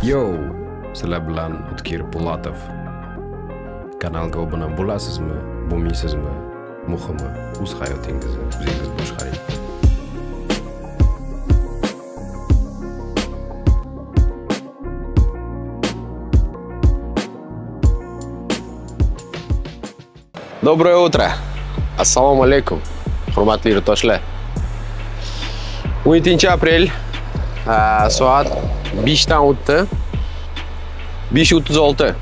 Yo, sizlar bilan O'tkir Po'latov. Kanalga obuna bo'lasizmi, bo'lmaysizmi? Muhimi, o'z hayotingizni o'zingiz boshqaring. Доброе утро. Assalomu alaykum. Hurmatli yurtdoshlar. 17-aprel soat 5 dan o'tdi. 5:36.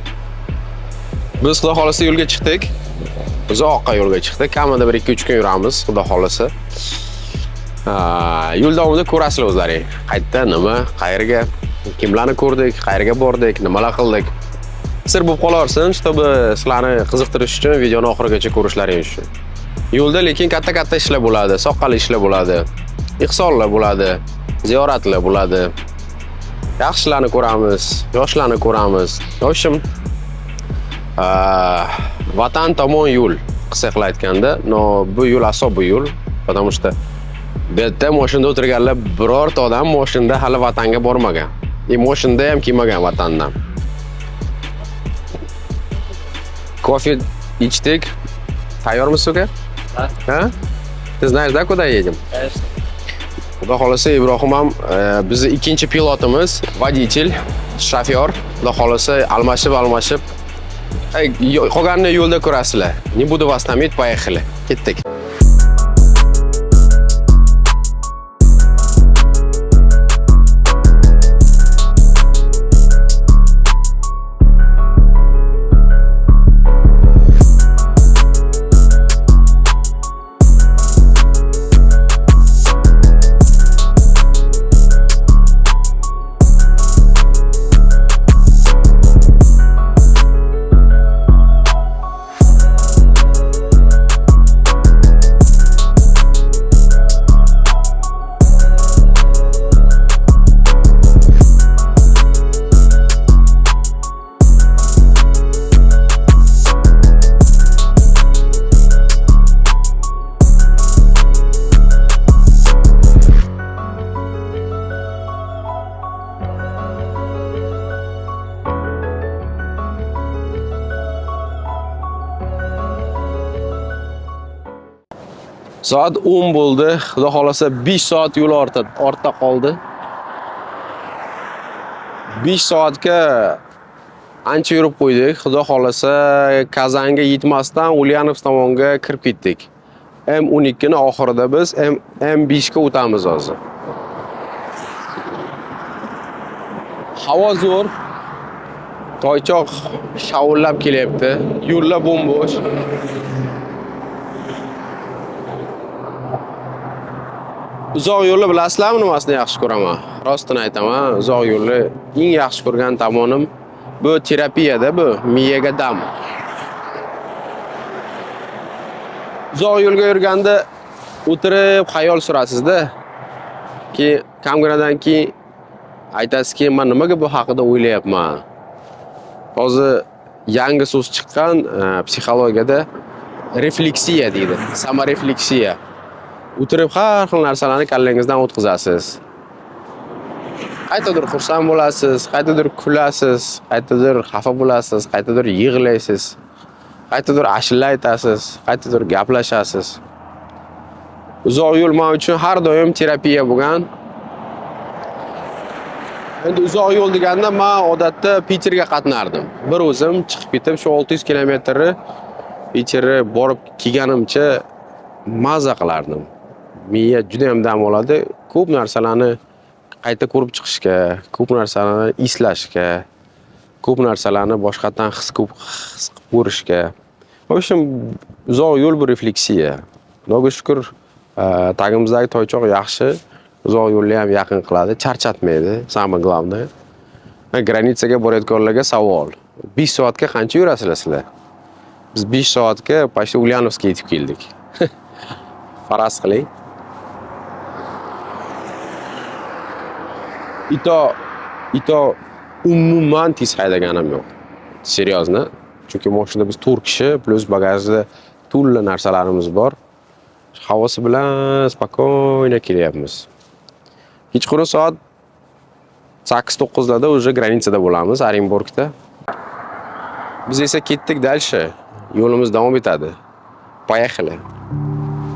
Biz xudo xolasa yo'lga chiqdik. Uzoqqa yo'lga chiqdik. Kamida bir 2-3 kun yuramiz, xudo xolasa. Yo'l davomida ko'rasizlar o'zlaring. Qayerda, nima, qayerga, kimlarni ko'rdik, qayerga bordik, nimalar qildik. Sir bo'lib qolarsin, чтобы sizlarni qiziqtirish uchun videoni oxirigacha ko'rishlaringiz uchun. Yo'lda lekin katta ishlar bo'ladi, soqqali ishlar bo'ladi, ihsonlar bo'ladi, ziyoratlar bo'ladi. Yaxshilarni ko'ramiz, yoshlarni ko'ramiz. Yoshim vatan tomon yo'l qisqa qilib aytganda, bu yo'l asob bu yo'l, потому что bu yerda mashinada o'tirganlar birorta odam mashinada hali vatanga bormagan. Mashinada ham kelmagan vatandan. Кофе içtik. Tayyormisiz uka? Ha? Ты знаешь, да, куда едем? Конечно. Xudo xolasa Ibrohim ham bizni ikkinchi pilotimiz, водитель, shofyor. Xudo xolasa almashib qolganini yo'lda ko'rasizlar. Не буду вас томить, поехали. Ketdik. Soat 10 bo'ldi. Xudo xolasa 5 soat yo'l ortda qoldi. 5 soatga ancha yurib qo'ydik. Xudo xolasa Kazanga yetmasdan Ulyanovsk tomonga kirib ketdik. M12 ni oxirida biz M5 ga o'tamiz hozir. Havo zo'r. Toychoq shavullab kelyapti. Yo'llar bo'm-bo'sh. Uzoq yo'lni bilasizlarmi, nimasini yaxshi ko'raman? Rostini aytaman, uzoq yo'lni eng yaxshi ko'rgan tomonim bu terapiyada, bu miyaga dam. Uzoq yo'lga yurganda o'tirib xayol surasizda. Kamginadan keyin aytasizki, men nimaga bu haqida o'ylayapman? Hozir yangi so'z chiqqan psixologiyada refleksiya deydi. Samarefleksiya. O'tirib har xil narsalarni kallangizdan o'tkazasiz. Qaytadir xursand bo'lasiz, qaytadir kulasiz, qaytadir xafa bo'lasiz, qaytadir yig'laysiz, qaytadir ashula aytasiz, qaytadir gaplashasiz. Uzoq yo'l men uchun har doim terapiya bo'lgan. Endi uzoq yo'l deganda men odatda Peterga qatnardim. Bir o'zim chiqib ketib shu 600 kilometrni Peterga borib kelganimcha maza qilardim. Miya juda ham dam oladi. Ko'p narsalarni qayta ko'rib chiqishga, ko'p narsalarni eslashga, ko'p narsalarni boshqatdan his qilib ko'rishga. В общем, uzoq yo'l bu refleksiya. Xudoga shukr, tagimizdagi toychoq yaxshi, uzoq yo'lni ham yaqin qiladi, charchatmaydi, самое главное. Granitsaga borayotganlarga savol. 5 soatga qancha yurasizlar sizlar? Biz 5 soatga почти Ulyanovskga yetib keldik. Faraz qiling. Ito umuman tez haydaganim yo'q. Seriozna. Chunki mashinada biz 4 kishi plus bagajda to'la narsalarimiz bor. Havosi bilan spokojno kelyapmiz. Kechqurun soat 8-9 larda уже granitsada bo'lamiz, Orenburgda. Biz esa ketdik dальше. Yo'limiz davom etadi. Поехали.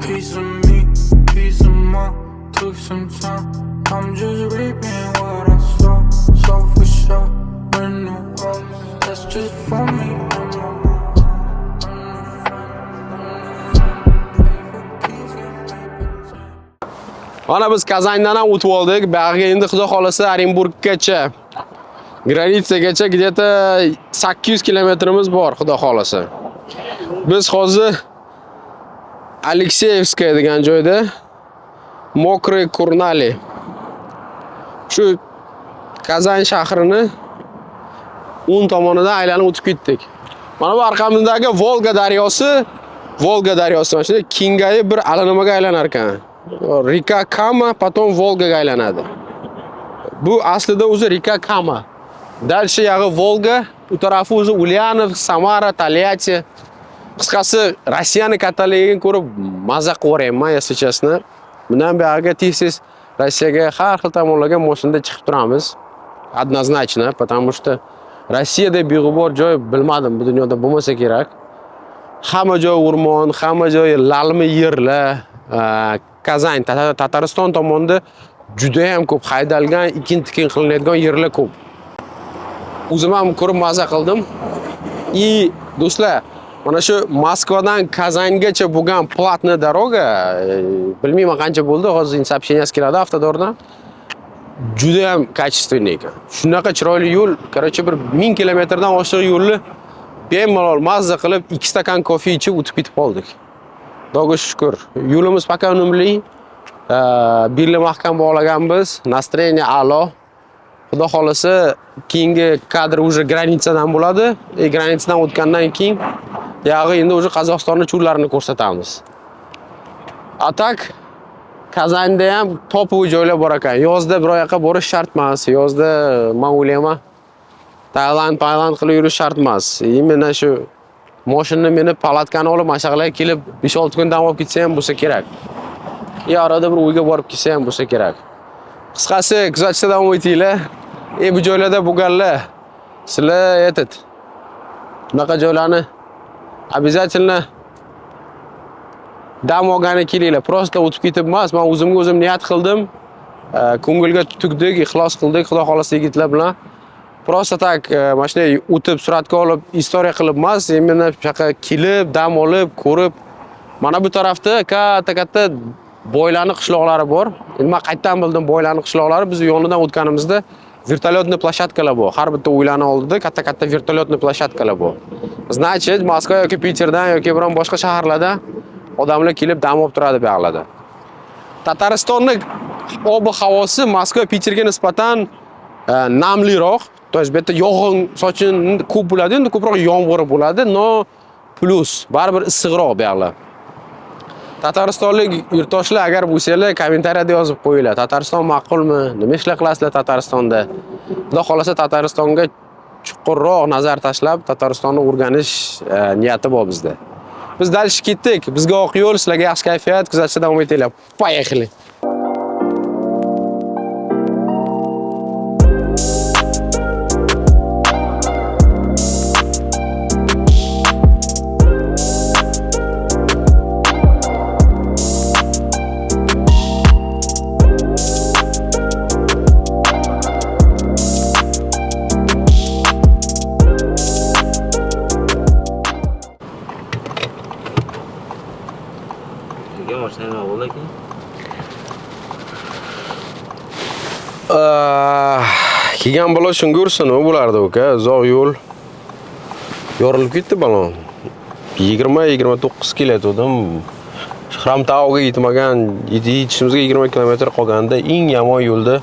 Piece of me, piece of my, took some time. I'm just reaping what I sow, so for sure. When the world, that's just for me. Mana biz Kazandan ham o'tib oldik. Buyog'iga endi xudo xolasa Orenburggacha, granitsagacha где-то 800 kilometrimiz bor, xudo xolasa. Biz hozir Alekseyevskaya degan joyda Mokroy Kurnali. Shu Kazan shahrini o'ng tomonidan aylanib o'tib ketdik. Mana bu orqamdagi Volga daryosi, mana shunda kengayib bir alanimaga aylanar ekan. Reka Kama, потом Volgaga aylanadi. Bu aslida o'zi Reka Kama. Дальше yog'i Volga, u tarafi o'zi Ulyanov, Samara, Tolyatti. Qisqasi Rossiyani kattaligiga ko'rib maza qilaverayman, если честно. Bundan buyog'iga tez-tez Rossiyaga har xil tomonlarga mashinada chiqib turamiz. Однозначно, потому что Rossiyada beg'ubor joy bilmadim, bu dunyoda bo'lmasa kerak. Hamma joy o'rmon, hamma joy lalmi yerlar. Kazan, Tatariston tomonida juda ham ko'p haydalgan, ikin-tikin qilinadigan yerlar ko'p. O'zim ham ko'rib maza qildim. Do'stlar, mana shu Moskvadan Kazangacha bo'lgan platniy doroga, bilmayman qancha bo'ldi, hozir сообщение keladi avtodordan. Juda ham качественный ekan. Shunaqa chiroyli yo'l, короче bir 1000 kilometrdan oshiq yo'lni bemalol mazza qilib 2 stakan kofe ichib o'tib ketib qoldik. Xudoga shukr. Yo'limiz paka unumli. Birli mahkam bog'laganmiz. Настроение a'lo. Xudo xolasa keyingi kadr уже granitsadan bo'ladi. Granitsadan o'tgandan keyin yog'i endi уже Qozog'istonning cho'llarini ko'rsatamiz. Atak Kazanda ham topovoy joylar bor ekan. Yozda bir yoqqa borish shart emas. Yozda men o'ylayman Tailand qilib yurish shart emas. Mana shu mashinani meni palatkani olib mashaqlarga kelib 5-6 kun dam olib ketsa ham bo'lsa kerak. Arada bir uyga borib kelsa ham bo'lsa kerak. Qisqasi kuzatishda davom etinglar. Bu joylarda bo'lganlar sizlar bunaqa joylarni обязательно dam olgani kelinglar. Просто o'tib ketib emas, men o'zimga o'zim niyat qildim. Ko'ngilga tugdik, ixlos qildik, xudo xolasa yigitlar bilan. Просто tak mana shunday o'tib suratga olib, istoriya qilib emas, mana shunaqa kelib, dam olib, ko'rib. Mana bu tarafda katta boylarning qishloqlari bor. Endi men qayerdan bildim boylarning qishloqlari? Biz yonidan o'tganimizda vertolyotli plashatkalar bor. Har bitta uylarning oldida katta vertolyotli plashatkalar bor. Значит, Moskva yoki Peterdan yoki biron boshqa shaharlardan odamlar kelib dam olib turadi bu yerlarda. Tataristonning ob-havosi Moskva, Peterga nisbatan namliroq. То есть bu yerda yog'in, sochin ko'p bo'ladi, endi ko'proq yomg'ir bo'ladi, no plus, baribir issiqroq bu yerlar. Tataristonlik yurtdoshlar agar bo'lsanglar, kommentariyada yozib qo'yinglar. Tatariston ma'qulmi? Nima ishlar qilasizlar Tataristonda? Xudo xolasa Tataristonga chuqurroq nazar tashlab, Tataristonni o'rganish niyati bor bizda. Biz dальше ketdik. Bizga oq yo'l, sizlarga yaxshi kayfiyat, kuzatishda davom etinglar. Поехали. Kelgan bola shunga ursin, nima bo'lardi uka? Uzoq yo'l. Yorilib ketdi balon. 20-29 kilometrdan Shramtauga yetmagan, yetishimizga 20 kilometr qolganda eng yomon yo'lda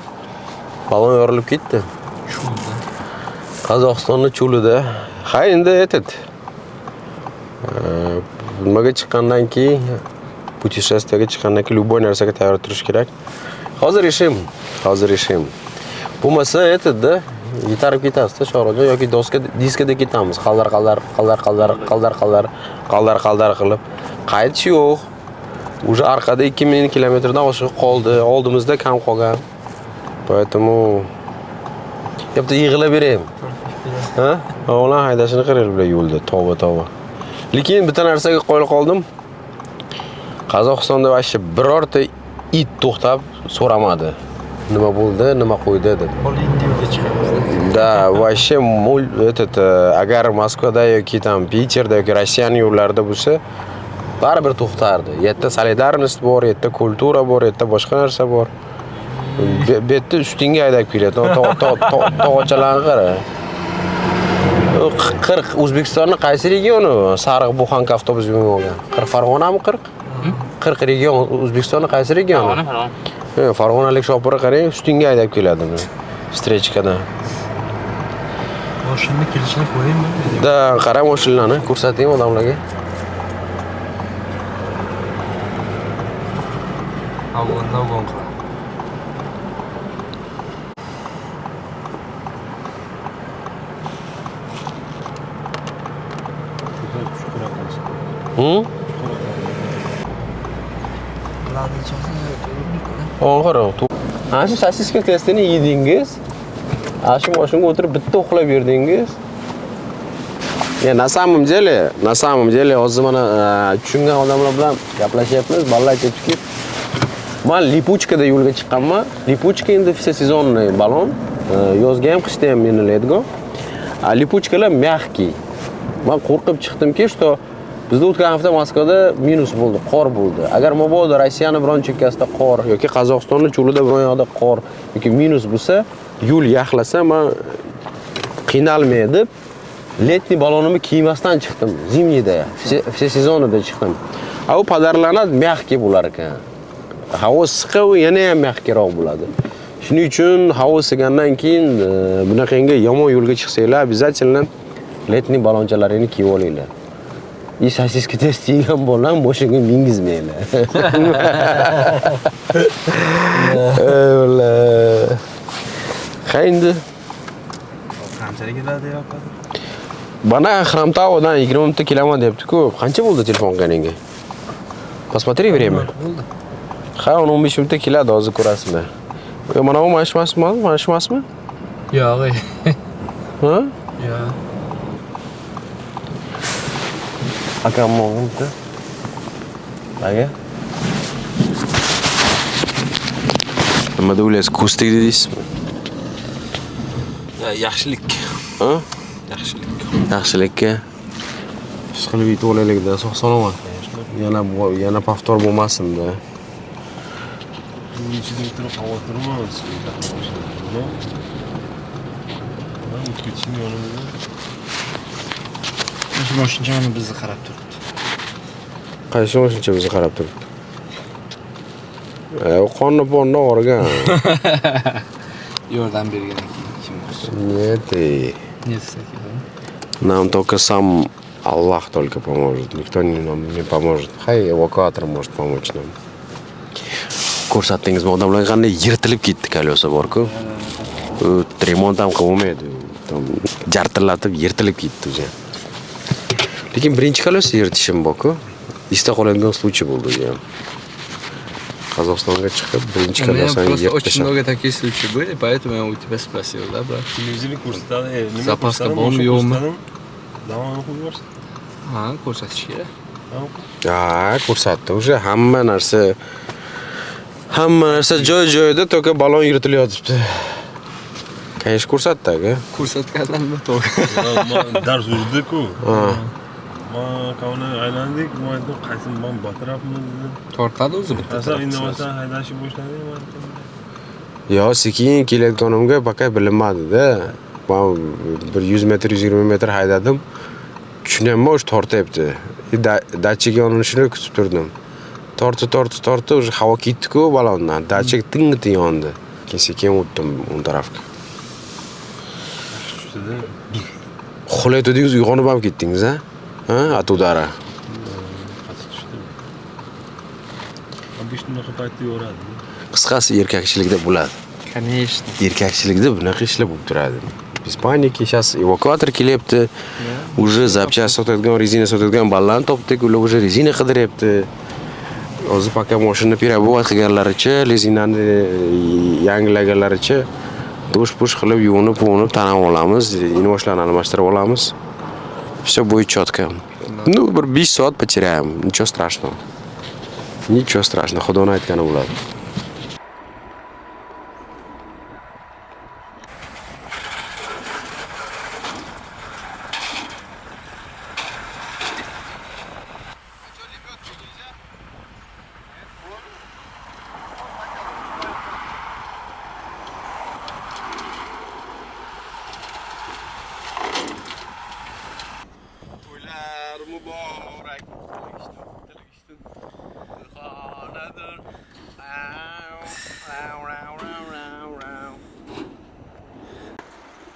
balon yorilib ketdi. Qozog'istonning cho'lida. Ha, endi nimaga chiqqandan keyin, putешествиеga chiqqandan keyin любой narsaga tayyor turish kerak. Hozir ishim. Bo'lmasa da yetarib ketasiz Shohrojon yoki diskada ketamiz. Qaldar qilib. Qaytish yo'q. Уже orqada 2000 kilometrdan oshiq qoldi. Oldimizda kam qolgan. Поэтому Yaptı yig'ilib beraymi? Ha? O'g'lan haydashini qilib yo'lda, tova. Lekin bitta narsaga qo'yil qoldim. Qozog'istonda vashcha birorta it to'xtab so'ramadi. Nima bo'ldi, nima qo'ydi deb. Yo'lga chiqamiz. Да, вообще agar Moskvada yoki tam Piterda yoki Rossiyaning yo'llarida bo'lsa, baribir to'xtardi. Yerda solidarnost bor, yerda kultura bor, yerda boshqa narsa bor. Bu yerda ustingga haydab keladi. Tog'achalarni qara. 40 O'zbekistonning qaysi regioni? Sariq Buxanka avtobus yo'li bo'lgan. 40 Farg'onami 40? 40 region O'zbekistonning qaysi regioni? Farg'ona. Farg'onalik shopirni qarang, ustingga haydab keladi. Strechkadan. Mashina kelishini qo'yaymi? Da, qara mashinani ko'rsating odamlarga. Avvaldan qiladi. Ana shu sosiska testini yedingiz. Ana shu mashinaga o'tirib bitta uxlab berdingiz. Na samom деле hozir mana tushungan odamlar bilan gaplashyapmiz, bolalar aytibdiki, men Lipuchkada yo'lga chiqqanman. Lipuchka endi всесезонный balon. Yozga ham, qishda ham yenilaydigan. Lipuchkalar мягкий. Men qo'rqib chiqdimki, что bizda o'tgan hafta Moskvada minus bo'ldi, qor bo'ldi. Agar mabodo Rossiyani biron chekkasida qor yoki Qozog'istonning cho'lida biron yoqda qor yoki minus bo'lsa, yo'l yaxlasa, men qiynalmay deb letniy balonimni kiymasdan chiqdim. Zimniyda, всесезонныйda chiqdim. U podarlanadi, мягкий bo'lar ekan. Havo siqib, yana ham mягкийroq bo'ladi. Shuning uchun havo sigandan keyin bunaqangi yomon yo'lga chiqsanglar, обязательно letniy balonchalaringni kiyib olinglar. Sosiska test yegan bolam mashinaga mingizmanglar. Vallahi. Qayndi? Qanchaga keladi yoqadi? Bana Xramtavodan 20 minutda kelaman debdi-ku. Qancha bo'ldi telefon qilganingga? Посмотри время. Bo'ldi. Ha, 15 minutda keladi, hozir ko'rasizmi? Mana bu mashmasmi? Yo'q. Ha? Yo'q. Akam bo'ldi. Ага. Nima deysiz? Kustik deysizmi? Yaxshilik. Ha? Yaxshilik. Yaxshilikka. Ishqilib yetib olaylik-da, sog'-salomat. Yana повтор bo'lmasin-da. Ichida o'tirib xavotirimiz. O'tib ketishni yonimizda. Shu mashina mana bizni qarab turibdi. Qaysi mashina bizni qarab turibdi? U qonni o'rgan. Yordam bergan kim bo'lsa. Нет. Нет, Нам только сам Аллах только поможет. Никто нам не поможет. Hay, evakuator может помочь нам. Ko'rsatdingizmi, odamlar qanday yirtilib ketdi kolesa bor-ku. Remont ham qilmaydi. Jartillatib yirtilib ketdi o'zi. Lekin birinchi kolesa yirtishim bor-ku. Esda qoladigan случай bo'ldi o'zi ham. Qozog'istonga chiqib birinchi kolesani Просто очень yirtishim. много таких случаев были, поэтому я у тебя спросил, да, брат? Televizorni ko'rsatadi. Zapaska bomb yo'qmi? Davom qilaversin. Ha, ko'rsatish kerak. Ha, ko'rsatdi. O'sha hamma narsa joy-joyida, только balon yirtilyotibdi. Qaysi ko'rsatdi aka? Ko'rsatganlarmi to'g'ri? Dars urdi-ku. Men kavni aylandik, men aytdim, qaysi men batarapman dedim. Tortadi o'zi bitta. Asal innovatsiya haydashni boshladi. Yo, sekin kelayotganimga faqat bilinmadi-da. Men bir 100 metr, 120 metr haydadim. Tushunamman, o'sha tortyapti. Datchik yonishini kutib turdim. Tortdi, o'sha havo ketdi-ku balondan. Datchik ting-ting yondi. Keyin o'tdim o'ng tarafga. Xulayotdingiz, uyg'onib ham ketdingiz, ha? Ha, at udara. Обычно paytda yoradi. Qisqasi erkakchilikda bo'ladi. Конечно. Erkakchilikda bunaqa ishlar bo'lib turadi. Ispaniyaki сейчас evakuator kelyapti. Уже zapchast sotadigan, rezina sotadigan ballarni topdik, ular уже rezina qidiryapti. Hozir faqat mashina перевод qilganlaricha, rezinani yangilaganlaricha Dush qilib, yuvinib, tanab olamiz, yuvishlarni almashtirib olamiz. Все будет четко. Ну, bir 5 soat потеряем. Ничего страшного. Ничего страшного. Xudoni aytgani bo'ladi.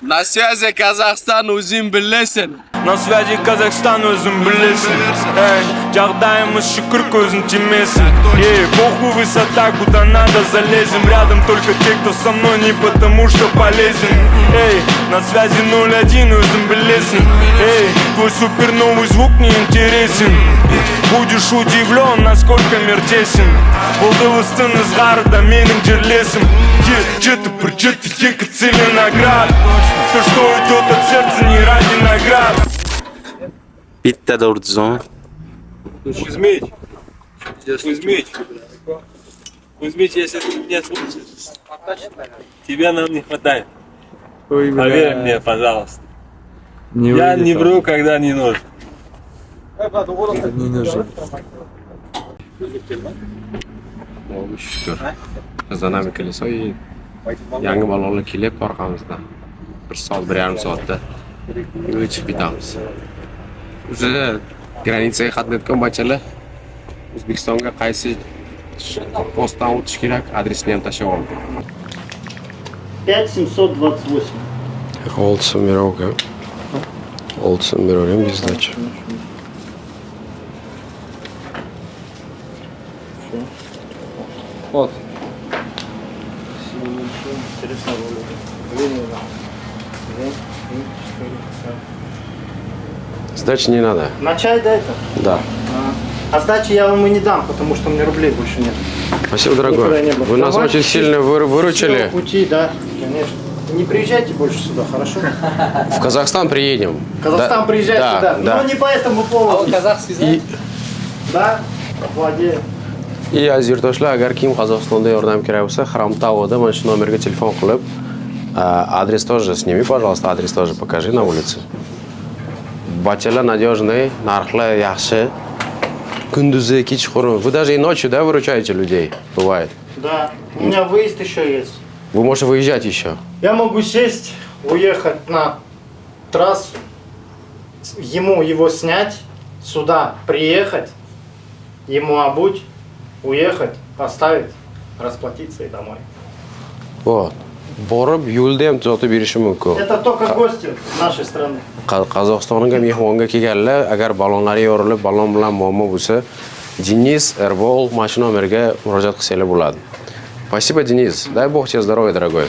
На связи Казахстан, o'zing bilasan. На связи Казахстан, өзің білесің. Жағдайымыз шүкір көзін тимесін. Похуй высота, куда надо залезем. Рядом только те, кто со мной, не потому что полезен. На связи 01, өзің білесің. Твой супер новый звук не интересен. Будешь удивлен, насколько мир тесен. Болды выстын ызғарыда менің жерлесім. Жеті бір жеті екі цели наград. То, что идет от сердца, не ради наград. Bitta da urdi. Кузьмич, если ты меня слушаешь, тебя нам не хватает. Поверь мне, пожалуйста. Я не вру, когда не нужен. Не нужен. Shukr. Qizanam колесо и yangi balolar kelib orqamizda. 1 soat, 1,5 soatda yo'lga chiqib ketamiz. O'zi granitsaga qatnayotgan bachalar O'zbekistonga qaysi postdan o'tish kerak, adresini ham tashlab oldi. 5728. Old Samirovka. Old Samirovka без сдачи. Вот. Сдачи не надо. На чай да это? Да. А сдачи я вам и не дам, потому что у меня рублей больше нет. Спасибо, Никуда дорогой. не было. Вы нас Давайте очень сильно выручили. Всего пути, да, конечно. Не приезжайте больше сюда, хорошо? В Казахстан приедем. В Казахстан приезжайте, да. Да. Но не по этому поводу. И, Да, владею. и aziz yurtdoshlar, agar kim Qozog'istonda yordam kerak bo'lsa, Xramtavoda mana shu nomerga telefon qilib, адрес тоже сними, пожалуйста, адрес тоже покажи на улице. Bachalar надежный, narxlar yaxshi. Kunduzi, kechqurun. Вы даже и ночью, да, выручаете людей? Бывает. Да, у меня выезд еще есть. Вы можете выезжать еще. Я могу сесть, уехать на трассу, ему его снять, сюда приехать, ему обуть, уехать, поставить, расплатиться и домой. Вот. Borib, yo'lda ham tuzatib berishi mumkin. Это только гости нашей страны. Qozog'istonga mehmonga kelganlar, agar ballonlari yorilib, ballon bilan muammo bo'lsa, Денис, Эрбол, mashina nomeriga murojaat qilsanglar bo'ladi. Спасибо, Денис. Дай Бог тебе здоровья, дорогой.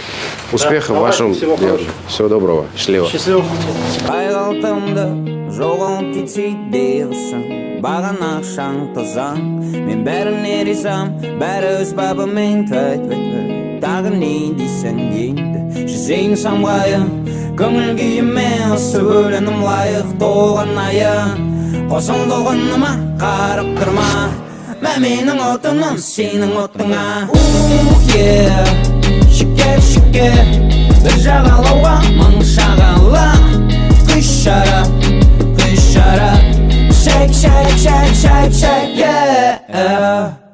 Успехов в вашем деле. Всего доброго. Счастливо. Счастливо. Қайғалтымды жоғалтетсей дейсің бағана шаң тозаң мен бәріне ризам бәрі өз бабымен тағы не дейсің енді жүзейін самғайын көңіл күйіме осы өлеңім лайық толған айын қосылдығыныма қарып тұрма менің отыным сенің отыңа шекер бір жағалауға мың шағала Kuş şarap Shake, shake, shake, shake, shake, yeah